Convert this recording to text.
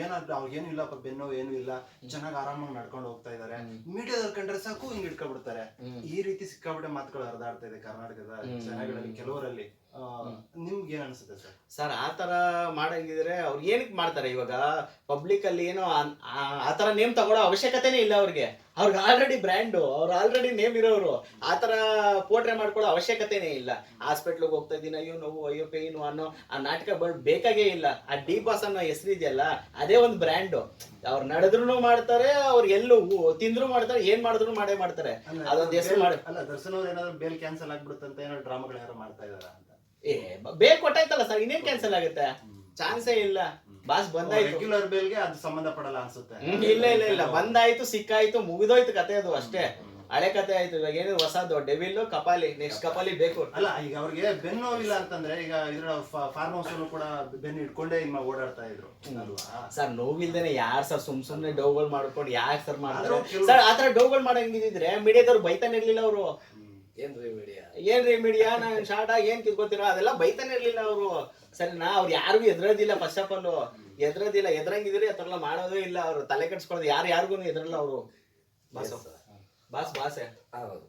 ಏನಾದ್ರು ಅವ್ರಿಗೇನು ಇಲ್ಲಪ್ಪ ಬೆನ್ನೋ ಏನು ಇಲ್ಲ, ಚೆನ್ನಾಗಿ ಆರಾಮಾಗಿ ನಡ್ಕೊಂಡು ಹೋಗ್ತಾ ಇದಾರೆ, ಮೀಡಿಯಾದವ್ರು ಕಂಡ್ರೆ ಸಾಕು ಹಿಂಗ್ ಇಟ್ಕೊಬಿಡ್ತಾರೆ. ಈ ರೀತಿ ಸಿಕ್ಕಾಬಿಟ್ಟೆ ಮಾತುಗಳು ಹರಿದಾಡ್ತಾ ಇದೆ ಕರ್ನಾಟಕದ ಜನಗಳಲ್ಲಿ ಕೆಲವರಲ್ಲಿ. ನಿಮ್ಗೆ ಏನ್ ಅನ್ಸುತ್ತೆ ಸರ್? ಸರ್ ಆತರ ಮಾಡಂಗಿದ್ರೆ ಅವ್ರು ಏನಕ್ಕೆ ಮಾಡ್ತಾರೆ? ಇವಾಗ ಪಬ್ಲಿಕ್ ಅಲ್ಲಿ ಏನೋ ಆತರ ನೇಮ್ ತಗೊಳ್ಳೋ ಅವಶ್ಯಕತೆನೇ ಇಲ್ಲ ಅವ್ರಿಗೆ ಆಲ್ರೆಡಿ ಬ್ರ್ಯಾಂಡು, ಅವ್ರು ಆಲ್ರೆಡಿ ನೇಮ್ ಇರೋರು. ಆತರ ಪೋಟ್ರೆ ಮಾಡ್ಕೊಳ್ಳೋ ಅವಶ್ಯಕತೆನೇ ಇಲ್ಲ. ಹಾಸ್ಪಿಟ್ಲಿಗೆ ಹೋಗ್ತಾ ಇದ್ದೀನಿ, ಅಯ್ಯೋ ನೋವು, ಅಯ್ಯೋ ಪೇನು ಅನ್ನೋ ಆ ನಾಟಕ ಬೇಕಾಗೇ ಇಲ್ಲ. ಆ ಡಿ ಬಾಸ್ ಅನ್ನೋ ಹೆಸರು ಇದೆಯಲ್ಲ, ಅದೇ ಒಂದು ಬ್ರ್ಯಾಂಡು. ಅವ್ರು ನಡೆದ್ರು ಮಾಡ್ತಾರೆ, ಅವ್ರು ಎಲ್ಲೂ ತಿಂದ್ರು ಮಾಡ್ತಾರೆ, ಏನ್ ಮಾಡಿದ್ರು ಮಾಡೇ ಮಾಡ್ತಾರೆ. ಅದೊಂದು ಹೆಸರು ಮಾಡಿ. ಅಲ್ಲ, ದರ್ಶನ್ ಅವ್ರು ಏನಾದ್ರು ಬೇಲ್ ಕ್ಯಾನ್ಸಲ್ ಆಗ್ಬಿಡುತ್ತಂತ ಏನೋ ಡ್ರಾಮಾಗಳು ಯಾರು ಮಾಡ್ತಾ ಇದಾರ ಅಂತ. ಬೇಗ ಕೊಟ್ಟಾಯ್ತಲ್ಲ ಸರ್, ಇನ್ನೇನ್ ಕ್ಯಾನ್ಸಲ್ ಆಗುತ್ತೆ? ಚಾನ್ಸೇ ಇಲ್ಲ. ಬಾಸ್ ಬಂದಾಯ್ತು, ರೆಗ್ಯುಲರ್ ಬೇಲ್ಗೆ ಅದು ಸಂಬಂಧ ಪಡಲ್ಲ ಅನ್ಸುತ್ತೆ. ಇಲ್ಲ ಇಲ್ಲ ಇಲ್ಲ, ಬಂದಾಯ್ತು, ಸಿಕ್ಕಾಯ್ತು, ಮುಗಿದೋಯ್ತು ಕತೆ, ಅದು ಅಷ್ಟೇ. ಹಳೆ ಕತೆ ಆಯ್ತು. ಇವಾಗ ಏನಿದೆ ಹೊಸದು, ಡೆವಿಲ್ ಕಪಾಲಿ, ನೆಕ್ಸ್ಟ್ ಕಪಾಲಿ ಬೇಕು. ಅಲ್ಲ, ಈಗ ಅವ್ರಿಗೆ ಬೆನ್ನು ನೋವಿಲ್ಲ ಅಂತಂದ್ರೆ, ಈಗ ಇದ್ರ ಫಾರ್ಮ್ ಹೌಸ್ ಕೂಡ ಬೆನ್ನು ಇಟ್ಕೊಂಡೇ ಓಡಾಡ್ತಾ ಇದ್ರು ಅಲ್ವಾ ಸರ್? ನೋವಿಲ್ದೇನೆ ಯಾರು ಸರ್ ಸುಮ್ನೆ ಡೌಗಳು ಮಾಡ್ಕೊಂಡು ಯಾಕೆ ಸರ್ ಮಾಡ್ತಾರೆ ಸರ್? ಆತರ ಡೌಗಳು ಮಾಡಂಗಿದ್ರೆ ಮೀಡಿಯಾದವ್ರು ಬೈತಾನೆ ಇರ್ಲಿಲ್ಲ ಅವರು. ಏನ್ರಿ ಮೀಡಿಯಾ ನಾನು ಶಾರ್ಟ್ ಆಗಿ ಏನ್ ಕಿತ್ಕೋತೀರಾ, ಅದೆಲ್ಲ ಬೈತಾನೆ ಇರ್ಲಿಲ್ಲ ಅವರು. ಸರಿನಾ? ಅವ್ರು ಯಾರಿಗೂ ಎದ್ರೋದಿಲ್ಲ. ಫಸ್ಟ್ ಆಫ್ ಆಲ್ ಎದ್ರೋದಿಲ್ಲ. ಎದ್ರಂಗಿದ್ರೆ ಆ ಥರ ಮಾಡೋದೇ ಇಲ್ಲ. ಅವ್ರು ತಲೆ ಕೆಡ್ಸ್ಕೊಳ್ಳೋದು ಯಾರಿಗೂ ಎದ್ರಲ್ಲ ಅವರು. ಬಾಸೆ ಹೌದು.